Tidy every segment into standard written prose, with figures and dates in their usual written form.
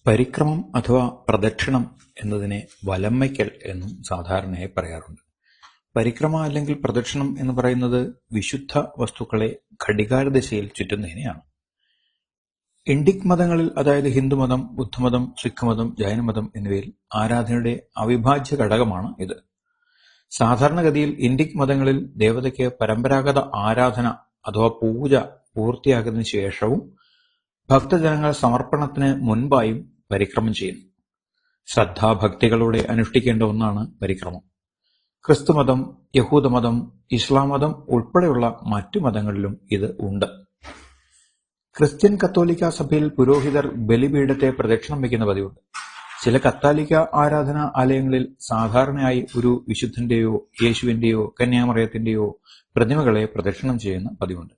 പരിക്രമം അഥവാ പ്രദക്ഷിണം എന്നതിനെ വലംവയ്ക്കൽ എന്നും സാധാരണയായി പറയാറുണ്ട്. പരിക്രമ അല്ലെങ്കിൽ പ്രദക്ഷിണം എന്ന് പറയുന്നത് വിശുദ്ധ വസ്തുക്കളെ ഘടികാരദിശയിൽ ചുറ്റുന്നതിനെയാണ്. ഇൻഡിക് മതങ്ങളിൽ, അതായത് ഹിന്ദുമതം, ബുദ്ധമതം, സിഖ് മതം, ജൈനമതം എന്നിവയിൽ ആരാധനയുടെ അവിഭാജ്യ ഘടകമാണ് ഇത്. സാധാരണഗതിയിൽ ഇൻഡിക് മതങ്ങളിൽ ദേവതയ്ക്ക് പരമ്പരാഗത ആരാധന അഥവാ പൂജ പൂർത്തിയാക്കിയതിനു ശേഷവും ഭക്തജനങ്ങൾ സമർപ്പണത്തിന് മുൻപായും പരിക്രമം ചെയ്യുന്നു. ശ്രദ്ധാഭക്തികളോടെ അനുഷ്ഠിക്കേണ്ട ഒന്നാണ് പരിക്രമം. ക്രിസ്തുമതം, യഹൂദമതം, ഇസ്ലാം മതം ഉൾപ്പെടെയുള്ള മറ്റു മതങ്ങളിലും ഇത് ഉണ്ട്. ക്രിസ്ത്യൻ കത്തോലിക്ക സഭയിൽ പുരോഹിതർ ബലിപീഠത്തെ പ്രദക്ഷിണം വയ്ക്കുന്ന പതിവുണ്ട്. ചില കത്തോലിക്ക ആരാധനാ ആലയങ്ങളിൽ സാധാരണയായി ഒരു വിശുദ്ധന്റെയോ യേശുവിന്റെയോ കന്യാമറിയത്തിന്റെയോ പ്രതിമകളെ പ്രദക്ഷിണം ചെയ്യുന്ന പതിവുണ്ട്.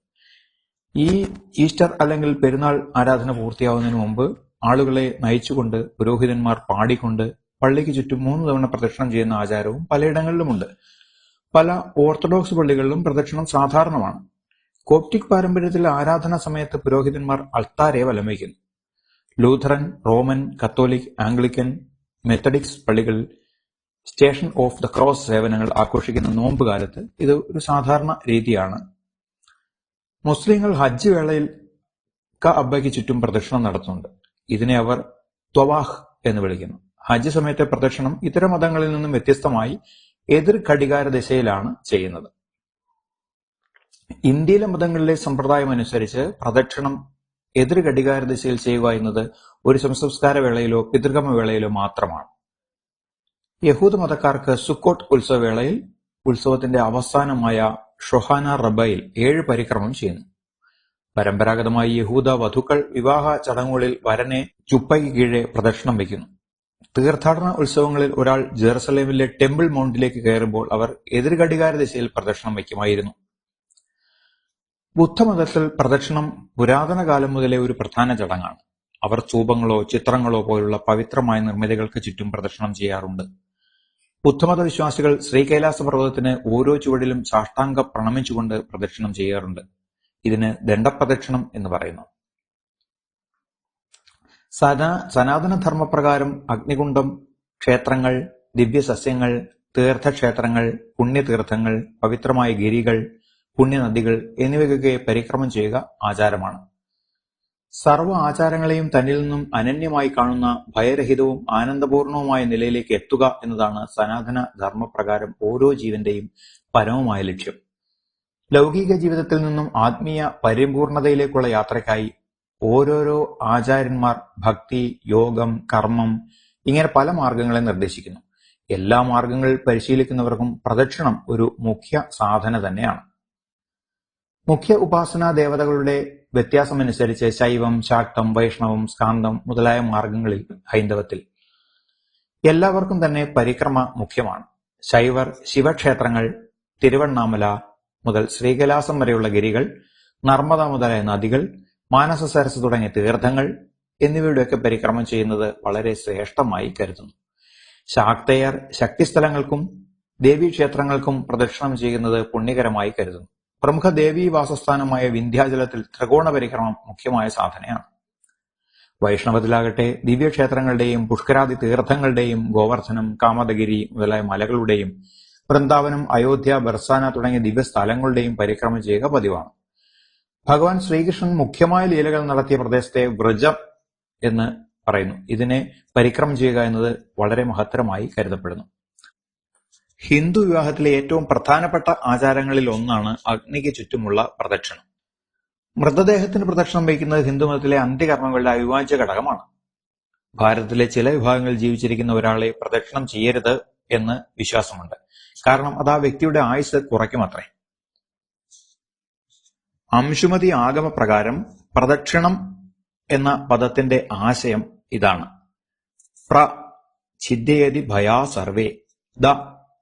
ഈ ഈസ്റ്റർ അല്ലെങ്കിൽ പെരുന്നാൾ ആരാധന പൂർത്തിയാവുന്നതിന് മുമ്പ് ആളുകളെ നയിച്ചുകൊണ്ട് പുരോഹിതന്മാർ പാടിക്കൊണ്ട് പള്ളിക്ക് ചുറ്റും 3 തവണ പ്രദക്ഷിണം ചെയ്യുന്ന ആചാരവും പലയിടങ്ങളിലുമുണ്ട്. പല ഓർത്തഡോക്സ് പള്ളികളിലും പ്രദക്ഷിണം സാധാരണമാണ്. കോപ്റ്റിക് പാരമ്പര്യത്തിൽ ആരാധനാ സമയത്ത് പുരോഹിതന്മാർ അൾത്താരെ വലംവയ്ക്കുന്നു. ലൂഥറൻ, റോമൻ, കത്തോലിക്, ആംഗ്ലിക്കൻ, മെത്തഡിക്സ് പള്ളികളിൽ സ്റ്റേഷൻ ഓഫ് ദ ക്രോസ് സേവനങ്ങൾ ആഘോഷിക്കുന്ന നോമ്പ് കാലത്ത് ഇത് ഒരു സാധാരണ രീതിയാണ്. മുസ്ലിങ്ങൾ ഹജ്ജ് വേളയിൽ കഅബയ്ക്ക് ചുറ്റും പ്രദക്ഷിണം നടത്തുന്നുണ്ട്. ഇതിനെ അവർ ത്വവാഫ് എന്ന് വിളിക്കുന്നു. ഹജ്ജ് സമയത്തെ പ്രദക്ഷിണം ഇതര മതങ്ങളിൽ നിന്നും വ്യത്യസ്തമായി എതിർ ഘടികാര ദിശയിലാണ് ചെയ്യുന്നത്. ഇന്ത്യയിലെ മതങ്ങളിലെ സമ്പ്രദായം അനുസരിച്ച് പ്രദക്ഷിണം എതിർ ഘടികാര ദിശയിൽ ചെയ്യുക എന്നത് ഒരു സംസ്കാര വേളയിലോ പിതൃകർമ്മ വേളയിലോ മാത്രമാണ്. യഹൂദ മതക്കാർക്ക് സുക്കോട്ട് ഉത്സവവേളയിൽ ഉത്സവത്തിന്റെ അവസാനമായ ഷൊഹാന റബയിൽ 7 പരിക്രമം ചെയ്യുന്നു. പരമ്പരാഗതമായി യഹൂദ വധുക്കൾ വിവാഹ ചടങ്ങുകളിൽ വരനെ ചുപ്പയ്ക്ക് കീഴെ പ്രദക്ഷിണം വയ്ക്കുന്നു. തീർത്ഥാടന ഉത്സവങ്ങളിൽ ഒരാൾ ജെറുസലേമിലെ ടെമ്പിൾ മൗണ്ടിലേക്ക് കയറുമ്പോൾ അവർ എതിർഘടികാര ദിശയിൽ പ്രദക്ഷിണം വയ്ക്കുമായിരുന്നു. ബുദ്ധമതത്തിൽ പ്രദക്ഷിണം പുരാതന കാലം മുതലേ ഒരു പ്രധാന ചടങ്ങാണ്. അവർ സ്തൂപങ്ങളോ ചിത്രങ്ങളോ പോലുള്ള പവിത്രമായ നിർമ്മിതികൾക്ക് ചുറ്റും പ്രദക്ഷിണം ചെയ്യാറുണ്ട്. ബുദ്ധമത വിശ്വാസികൾ ശ്രീകൈലാസ പർവ്വതത്തിന് ഓരോ ചുവടിലും സാഷ്ടാംഗം പ്രണമിച്ചുകൊണ്ട് പ്രദക്ഷിണം ചെയ്യാറുണ്ട്. ഇതിന് ദണ്ഡപ്രദക്ഷിണം എന്ന് പറയുന്നു. സനാതനധർമ്മപ്രകാരം അഗ്നികുണ്ഡം, ക്ഷേത്രങ്ങൾ, ദിവ്യസസ്യങ്ങൾ, തീർത്ഥക്ഷേത്രങ്ങൾ, പുണ്യതീർത്ഥങ്ങൾ, പവിത്രമായ ഗിരികൾ, പുണ്യനദികൾ എന്നിവയ്ക്കൊക്കെ പരിക്രമം ചെയ്യുക ആചാരമാണ്. സർവ്വ ആചാരങ്ങളെയും തന്നിൽ നിന്നും അനന്യമായി കാണുന്ന ഭയരഹിതവും ആനന്ദപൂർണവുമായ നിലയിലേക്ക് എത്തുക എന്നതാണ് സനാതന ധർമ്മപ്രകാരം ഓരോ ജീവന്റെയും പരമമായ ലക്ഷ്യം. ലൗകിക ജീവിതത്തിൽ നിന്നും ആത്മീയ പരിപൂർണതയിലേക്കുള്ള യാത്രയ്ക്കായി ഓരോരോ ആചാര്യന്മാർ ഭക്തി, യോഗം, കർമ്മം ഇങ്ങനെ പല മാർഗങ്ങളെ നിർദ്ദേശിക്കുന്നു. എല്ലാ മാർഗങ്ങൾ പരിശീലിക്കുന്നവർക്കും പ്രദക്ഷിണം ഒരു മുഖ്യ സാധന തന്നെയാണ്. മുഖ്യ ഉപാസനാ ദേവതകളുടെ വ്യത്യാസമനുസരിച്ച് ശൈവം, ശാക്തം, വൈഷ്ണവം, സ്കാന്തം മുതലായ മാർഗങ്ങളിൽ ഹൈന്ദവത്തിൽ എല്ലാവർക്കും തന്നെ പരിക്രമ മുഖ്യമാണ്. ശൈവർ ശിവക്ഷേത്രങ്ങൾ, തിരുവണ്ണാമല മുതൽ ശ്രീകൈലാസം വരെയുള്ള ഗിരികൾ, നർമ്മദ മുതലായ നദികൾ, മാനസ സരസ് തുടങ്ങിയ തീർത്ഥങ്ങൾ എന്നിവയുടെയൊക്കെ പരിക്രമം ചെയ്യുന്നത് വളരെ ശ്രേഷ്ഠമായി കരുതുന്നു. ശാക്തേയർ ശക്തിസ്ഥലങ്ങൾക്കും ദേവീക്ഷേത്രങ്ങൾക്കും പ്രദക്ഷിണം ചെയ്യുന്നത് പുണ്യകരമായി കരുതുന്നു. പ്രമുഖ ദേവീ വാസസ്ഥാനമായ വിന്ധ്യാചലത്തിൽ ത്രികോണ പരിക്രമം മുഖ്യമായ സാധനയാണ്. വൈഷ്ണവത്തിലാകട്ടെ ദിവ്യക്ഷേത്രങ്ങളുടെയും പുഷ്കരാദി തീർത്ഥങ്ങളുടെയും ഗോവർദ്ധനം, കാമദഗിരി മുതലായ മലകളുടെയും വൃന്ദാവനം, അയോധ്യ, ബർസാന തുടങ്ങിയ ദിവ്യസ്ഥലങ്ങളുടെയും പരിക്രമം ചെയ്യുക പതിവാണ്. ഭഗവാൻ ശ്രീകൃഷ്ണൻ മുഖ്യമായ ലീലകൾ നടത്തിയ പ്രദേശത്തെ വ്രജം എന്ന് പറയുന്നു. ഇതിനെ പരിക്രമം ചെയ്യുക എന്നത് വളരെ മഹത്തരമായി കരുതപ്പെടുന്നു. ഹിന്ദു വിവാഹത്തിലെ ഏറ്റവും പ്രധാനപ്പെട്ട ആചാരങ്ങളിൽ ഒന്നാണ് അഗ്നിക്ക് ചുറ്റുമുള്ള പ്രദക്ഷിണം. മൃതദേഹത്തിന് പ്രദക്ഷിണം വയ്ക്കുന്നത് ഹിന്ദുമതത്തിലെ അന്ത്യകർമ്മങ്ങളുടെ അവിഭാജ്യ ഘടകമാണ്. ഭാരതത്തിലെ ചില വിഭാഗങ്ങളിൽ ജീവിച്ചിരിക്കുന്ന ഒരാളെ പ്രദക്ഷിണം ചെയ്യരുത് എന്ന് വിശ്വാസമുണ്ട്. കാരണം അത് ആ വ്യക്തിയുടെ ആയുസ് കുറയ്ക്കുമത്രേ. അംശുമതി ആഗമപ്രകാരം പ്രദക്ഷിണം എന്ന പദത്തിന്റെ ആശയം ഇതാണ്: പ്ര ഛിദ്യയതി ഭയാ സർവേ, ദ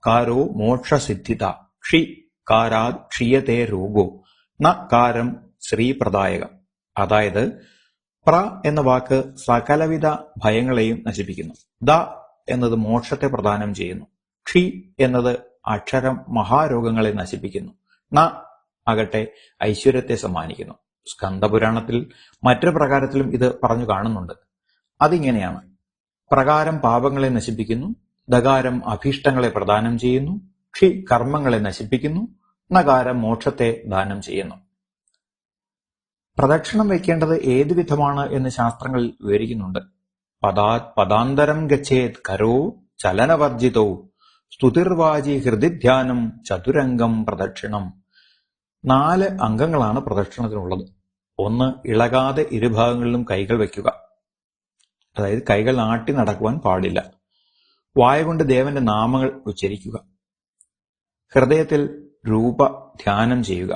കാരോ മോക്ഷസിദ്ധിത, ക്ഷി കാരാത് ക്ഷീയതേ രോഗോ, ന കാരം ശ്രീപ്രദായകം. അതായത് പ്ര എന്ന വാക്ക് സകലവിധ ഭയങ്ങളെയും നശിപ്പിക്കുന്നു. ദ എന്നത് മോക്ഷത്തെ പ്രദാനം ചെയ്യുന്നു. ക്ഷി എന്നത് അക്ഷരം മഹാരോഗങ്ങളെ നശിപ്പിക്കുന്നു. ന ആകട്ടെ ഐശ്വര്യത്തെ സമ്മാനിക്കുന്നു. സ്കന്ദപുരാണത്തിൽ മറ്റൊരു പ്രകാരത്തിലും ഇത് പറഞ്ഞു കാണുന്നുണ്ട്. അതിങ്ങനെയാണ്: പ്രകാരം പാപങ്ങളെ നശിപ്പിക്കുന്നു, ദകാരം അഭീഷ്ടങ്ങളെ പ്രദാനം ചെയ്യുന്നു, ക്ഷി കർമ്മങ്ങളെ നശിപ്പിക്കുന്നു, നകാരം മോക്ഷത്തെ ദാനം ചെയ്യുന്നു. പ്രദക്ഷിണം വയ്ക്കേണ്ടത് ഏതു വിധമാണ് എന്ന് ശാസ്ത്രങ്ങളിൽ വിവരിക്കുന്നുണ്ട്. പദാന്തരം ഗച്ഛേത് കരോ ചലനവർജിതോ സ്തുതിർവാചി ഹൃദിധ്യാനം ചതുരംഗം പ്രദക്ഷിണം. 4 അംഗങ്ങളാണ് പ്രദക്ഷിണത്തിനുള്ളത്. 1, ഇളകാതെ ഇരുഭാഗങ്ങളിലും കൈകൾ വയ്ക്കുക. അതായത് കൈകൾ ആട്ടി നടക്കുവാൻ പാടില്ല. വായ കൊണ്ട് ദേവന്റെ നാമങ്ങൾ ഉച്ചരിക്കുക. ഹൃദയത്തിൽ രൂപ ധ്യാനം ചെയ്യുക.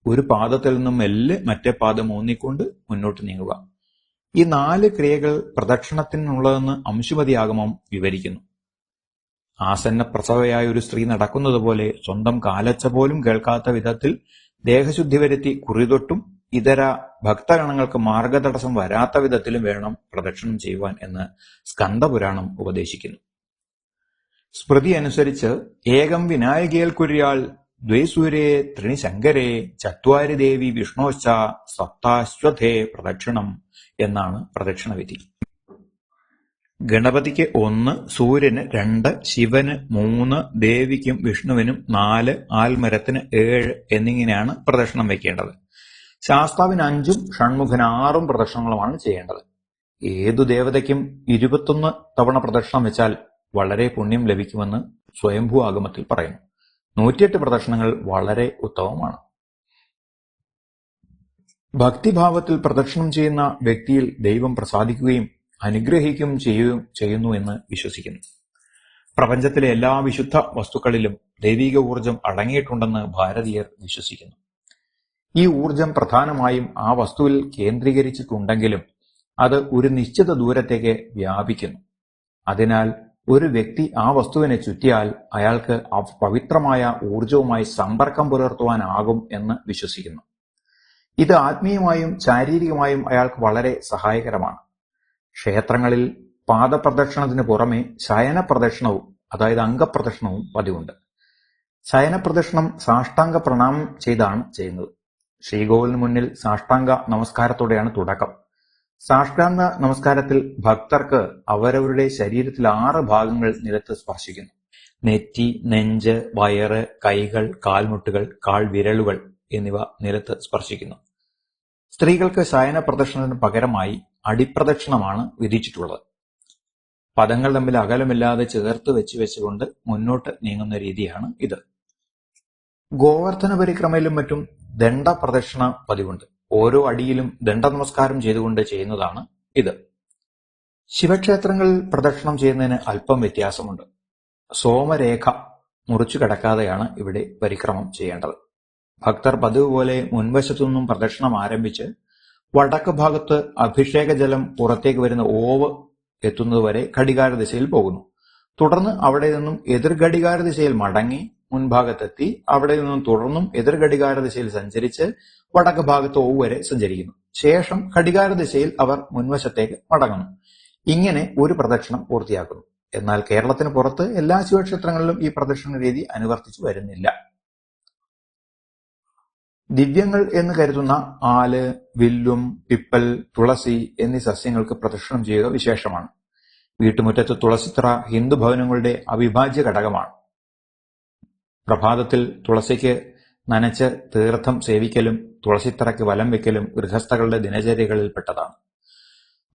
ഒരു പാദത്തിൽ നിന്നും മെല്ലെ മറ്റേ പാദം ഊന്നിക്കൊണ്ട് മുന്നോട്ട് നീങ്ങുക. ഈ 4 ക്രിയകൾ പ്രദക്ഷിണത്തിനുള്ളതെന്ന് അംശുമതി ആഗമം വിവരിക്കുന്നു. ആസന്ന പ്രസവയായ ഒരു സ്ത്രീ നടക്കുന്നത് പോലെ സ്വന്തം കാലച്ച പോലും കേൾക്കാത്ത വിധത്തിൽ ദേഹശുദ്ധി വരുത്തി കുറിതൊട്ടും ഇതര ഭക്തഗണങ്ങൾക്ക് മാർഗതടസ്സം വരാത്ത വിധത്തിലും വേണം പ്രദക്ഷിണം ചെയ്യുവാൻ എന്ന് സ്കന്ദപുരാണം ഉപദേശിക്കുന്നു. സ്മൃതി അനുസരിച്ച് ഏകം വിനായകേൽ കുര്യാൾ ദ്വൈസൂരേ ത്രിണിശങ്കരേ ചത്വാരി ദേവി വിഷ്ണോശ്ച സപ്താശ്വധേ പ്രദക്ഷിണം എന്നാണ് പ്രദക്ഷിണ വിധി. ഗണപതിക്ക് 1, സൂര്യന് 2, ശിവന് 3, ദേവിക്കും വിഷ്ണുവിനും 4, ആൽമരത്തിന് 7 എന്നിങ്ങനെയാണ് പ്രദക്ഷിണം വയ്ക്കേണ്ടത്. ശാസ്താവിന് 5, ഷൺമുഖന് 6 പ്രദക്ഷിണങ്ങളുമാണ് ചെയ്യേണ്ടത്. ഏതു ദേവതയ്ക്കും 21 തവണ പ്രദക്ഷിണം വെച്ചാൽ വളരെ പുണ്യം ലഭിക്കുമെന്ന് സ്വയംഭൂ ആഗമത്തിൽ പറയുന്നു. 108 പ്രദക്ഷിണങ്ങൾ വളരെ ഉത്തമമാണ്. ഭക്തിഭാവത്തിൽ പ്രദക്ഷിണം ചെയ്യുന്ന വ്യക്തിയിൽ ദൈവം പ്രസാദിക്കുകയും അനുഗ്രഹിക്കുകയും ചെയ്യുന്നു എന്ന് വിശ്വസിക്കുന്നു. പ്രപഞ്ചത്തിലെ എല്ലാ വിശുദ്ധ വസ്തുക്കളിലും ദൈവിക ഊർജം അടങ്ങിയിട്ടുണ്ടെന്ന് ഭാരതീയർ വിശ്വസിക്കുന്നു. ഈ ഊർജം പ്രധാനമായും ആ വസ്തുവിൽ കേന്ദ്രീകരിച്ചിട്ടുണ്ടെങ്കിലും അത് ഒരു നിശ്ചിത ദൂരത്തേക്ക് വ്യാപിക്കുന്നു. അതിനാൽ ഒരു വ്യക്തി ആ വസ്തുവിനെ ചുറ്റിയാൽ അയാൾക്ക് പവിത്രമായ ഊർജവുമായി സമ്പർക്കം പുലർത്തുവാനാകും എന്ന് വിശ്വസിക്കുന്നു. ഇത് ആത്മീയമായും ശാരീരികമായും അയാൾക്ക് വളരെ സഹായകരമാണ്. ക്ഷേത്രങ്ങളിൽ പാദപ്രദക്ഷിണത്തിന് പുറമെ ശയന പ്രദക്ഷിണവും, അതായത് അംഗപ്രദക്ഷിണവും പതിവുണ്ട്. ശയന പ്രദക്ഷിണം സാഷ്ടാംഗ പ്രണാമം ചെയ്താണ് ചെയ്യുന്നത്. ശ്രീകോവിലിന് മുന്നിൽ സാഷ്ടാംഗ നമസ്കാരത്തോടെയാണ് തുടക്കം. സാഷ്ടാംഗ നമസ്കാരത്തിൽ ഭക്തർക്ക് അവരവരുടെ ശരീരത്തിൽ 6 ഭാഗങ്ങൾ നിലത്ത് സ്പർശിക്കുന്നു. നെറ്റി, നെഞ്ച്, വയറ്, കൈകൾ, കാൽമുട്ടുകൾ, കാൽവിരലുകൾ എന്നിവ നിലത്ത് സ്പർശിക്കുന്നു. സ്ത്രീകൾക്ക് ശയന പ്രദക്ഷിണത്തിന് പകരമായി അടിപ്രദക്ഷിണമാണ് വിധിച്ചിട്ടുള്ളത്. പദങ്ങൾ തമ്മിൽ അകലമില്ലാതെ ചേർത്ത് വെച്ചുകൊണ്ട് മുന്നോട്ട് നീങ്ങുന്ന രീതിയാണ് ഇത്. ഗോവർദ്ധന പരിക്രമയിലും മറ്റും ദണ്ഡ പ്രദക്ഷിണ പതിവുണ്ട്. ഓരോ അടിയിലും ദണ്ഡ നമസ്കാരം ചെയ്തുകൊണ്ട് ചെയ്യുന്നതാണ് ഇത്. ശിവക്ഷേത്രങ്ങളിൽ പ്രദക്ഷിണം ചെയ്യുന്നതിന് അല്പം വ്യത്യാസമുണ്ട്. സോമരേഖ മുറിച്ചു കടക്കാതെയാണ് ഇവിടെ പരിക്രമം ചെയ്യേണ്ടത്. ഭക്തർ പതിവ് പോലെ മുൻവശത്തുനിന്നും പ്രദക്ഷിണം ആരംഭിച്ച് വടക്ക് ഭാഗത്ത് അഭിഷേക ജലം പുറത്തേക്ക് വരുന്ന ഓവ് എത്തുന്നതുവരെ ഘടികാര ദിശയിൽ പോകുന്നു. തുടർന്ന് അവിടെ നിന്നും എതിർ ഘടികാര ദിശയിൽ മടങ്ങി മുൻഭാഗത്തെത്തി അവിടെ നിന്നും തുടർന്നും എതിർ ഘടികാര ദിശയിൽ സഞ്ചരിച്ച് വടക്ക് ഭാഗത്ത് ഓവ് വരെ സഞ്ചരിക്കുന്നു. ശേഷം ഘടികാര ദിശയിൽ അവർ മുൻവശത്തേക്ക് മടങ്ങുന്നു. ഇങ്ങനെ ഒരു പ്രദക്ഷിണം പൂർത്തിയാക്കുന്നു. എന്നാൽ കേരളത്തിന് പുറത്ത് എല്ലാ ശിവക്ഷേത്രങ്ങളിലും ഈ പ്രദക്ഷിണ രീതി അനുവർത്തിച്ചു വരുന്നില്ല. ദിവ്യങ്ങൾ എന്ന് കരുതുന്ന ആല്, വില്ലും, പിപ്പൽ, തുളസി എന്നീ സസ്യങ്ങൾക്ക് പ്രദക്ഷിണം ചെയ്യുക വിശേഷമാണ്. വീട്ടുമുറ്റത്ത് തുളസിത്തറ ഹിന്ദു ഭവനങ്ങളുടെ അവിഭാജ്യ ഘടകമാണ്. പ്രഭാതത്തിൽ തുളസിക്ക് നനച്ച് തീർത്ഥം സേവിക്കലും തുളസിത്തറയ്ക്ക് വലം വെക്കലും ഗൃഹസ്ഥകളുടെ ദിനചര്യകളിൽപ്പെട്ടതാണ്.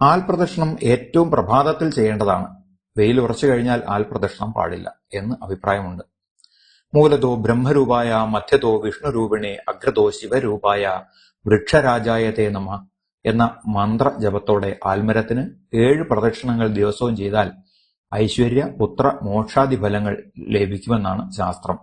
ആൽപ്രദക്ഷിണം ഏറ്റവും പ്രഭാതത്തിൽ ചെയ്യേണ്ടതാണ്. വെയിൽ ഉറച്ചു കഴിഞ്ഞാൽ ആൽപ്രദക്ഷിണം പാടില്ല എന്ന് അഭിപ്രായമുണ്ട്. മൂലതോ ബ്രഹ്മരൂപായ മധ്യതോ വിഷ്ണുരൂപിണേ അഗ്രതോ ശിവരൂപായ വൃക്ഷരാജായ തേ നമഃ എന്ന മന്ത്ര ജപത്തോടെ ആൽമരത്തിന് 7 പ്രദക്ഷിണങ്ങൾ ദിവസവും ചെയ്താൽ ഐശ്വര്യ, പുത്ര, മോക്ഷാദി ഫലങ്ങൾ ലഭിക്കുമെന്നാണ് ശാസ്ത്രം.